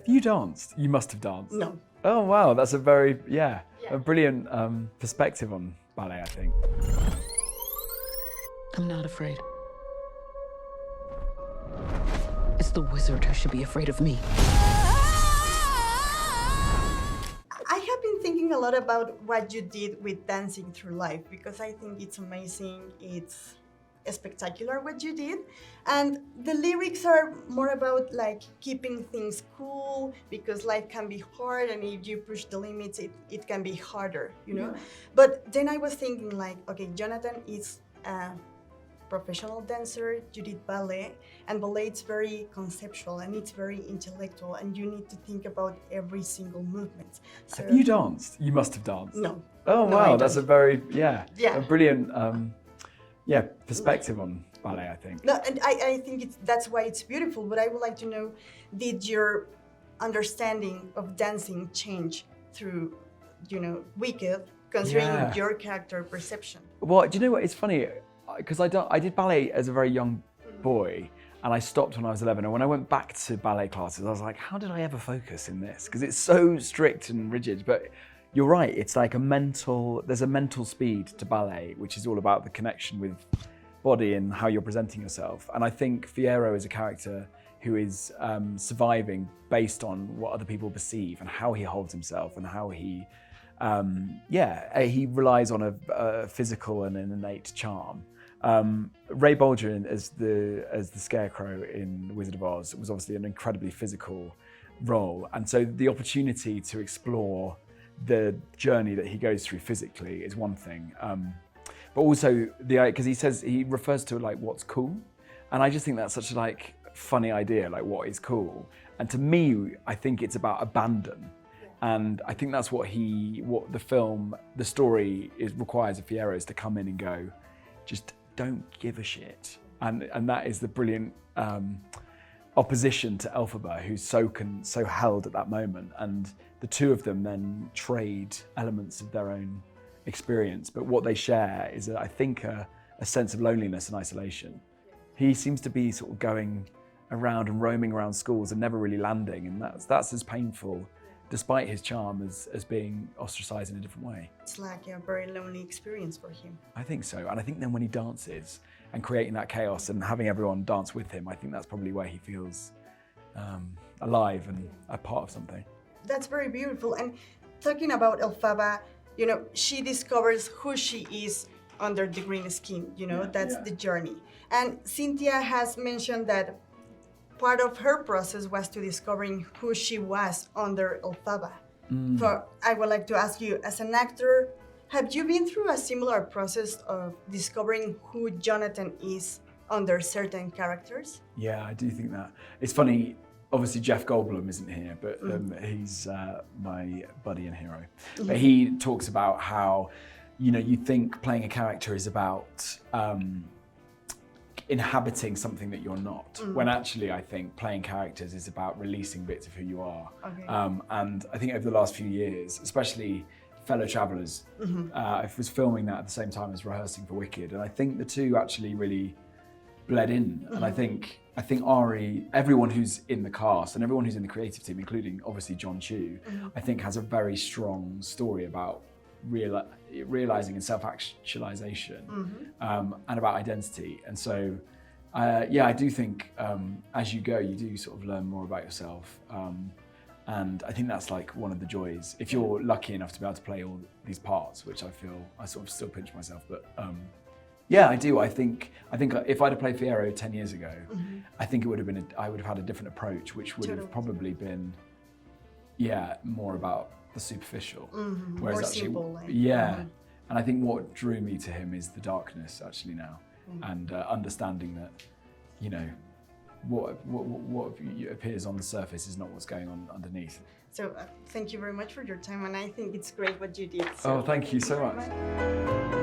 Have you danced? You must have danced. No. Oh wow, that's a very, a brilliant perspective on ballet, I think. I'm not afraid. It's the wizard who should be afraid of me. I have been thinking a lot about what you did with Dancing Through Life, because I think it's amazing. It's spectacular what you did, and the lyrics are more about like keeping things cool, because life can be hard, and if you push the limits it can be harder, you know. But then I was thinking like, okay, Jonathan is a professional dancer, you did ballet, and ballet it's very conceptual and it's very intellectual, and you need to think about every single movement. So, Have you danced? You must have danced. No. Oh No, wow, I that's a don't. very, Yeah. a brilliant perspective on ballet, I think. No, and I think that's why it's beautiful, but I would like to know, did your understanding of dancing change through, Wicked, considering Yeah. your character perception? Well, do you know what? It's funny, because I did ballet as a very young boy, and I stopped when I was 11. And when I went back to ballet classes, I was like, how did I ever focus in this? Because it's so strict and rigid. But you're right, it's like there's a mental speed to ballet, which is all about the connection with body and how you're presenting yourself. And I think Fiyero is a character who is surviving based on what other people perceive and how he holds himself and how he relies on a physical and an innate charm. Ray Bolger as the Scarecrow in Wizard of Oz was obviously an incredibly physical role, and so the opportunity to explore the journey that he goes through physically is one thing, but also because he refers to like what's cool, and I just think that's such a like funny idea, like what is cool, and to me I think it's about abandon. And I think that's what the story requires of Fiyero, is to come in and go, just don't give a shit. And that is the brilliant opposition to Elphaba, who's so held at that moment. And the two of them then trade elements of their own experience. But what they share is, I think, a sense of loneliness and isolation. He seems to be sort of going around and roaming around schools and never really landing. And that's as painful, despite his charm, as being ostracized in a different way. It's like a very lonely experience for him. I think so. And I think then when he dances and creating that chaos and having everyone dance with him, I think that's probably where he feels alive and a part of something. That's very beautiful. And talking about Elphaba, she discovers who she is under the green skin, that's the journey. And Cynthia has mentioned that part of her process was to discovering who she was under Elphaba. So I would like to ask you, as an actor, have you been through a similar process of discovering who Jonathan is under certain characters? Yeah, I do think that. It's funny, obviously Jeff Goldblum isn't here, but he's my buddy and hero. But he talks about how, you think playing a character is about inhabiting something that you're not, when actually I think playing characters is about releasing bits of who you are. Okay. And I think over the last few years, especially Fellow Travellers, I was filming that at the same time as rehearsing for Wicked, and I think the two actually really bled in. And I think Ari, everyone who's in the cast and everyone who's in the creative team, including obviously John Chu, I think has a very strong story about realizing and self-actualization, and about identity. And so, I do think as you go, you do sort of learn more about yourself. And I think that's like one of the joys, if you're lucky enough to be able to play all these parts, which I feel I sort of still pinch myself, but I do. I think if I'd have played Fiyero 10 years ago, I think I would have had a different approach, which would have probably been, more about the superficial. Whereas more actually, simple. And I think what drew me to him is the darkness actually now, and understanding that, what appears on the surface is not what's going on underneath. So thank you very much for your time, and I think it's great what you did. So thank you so much.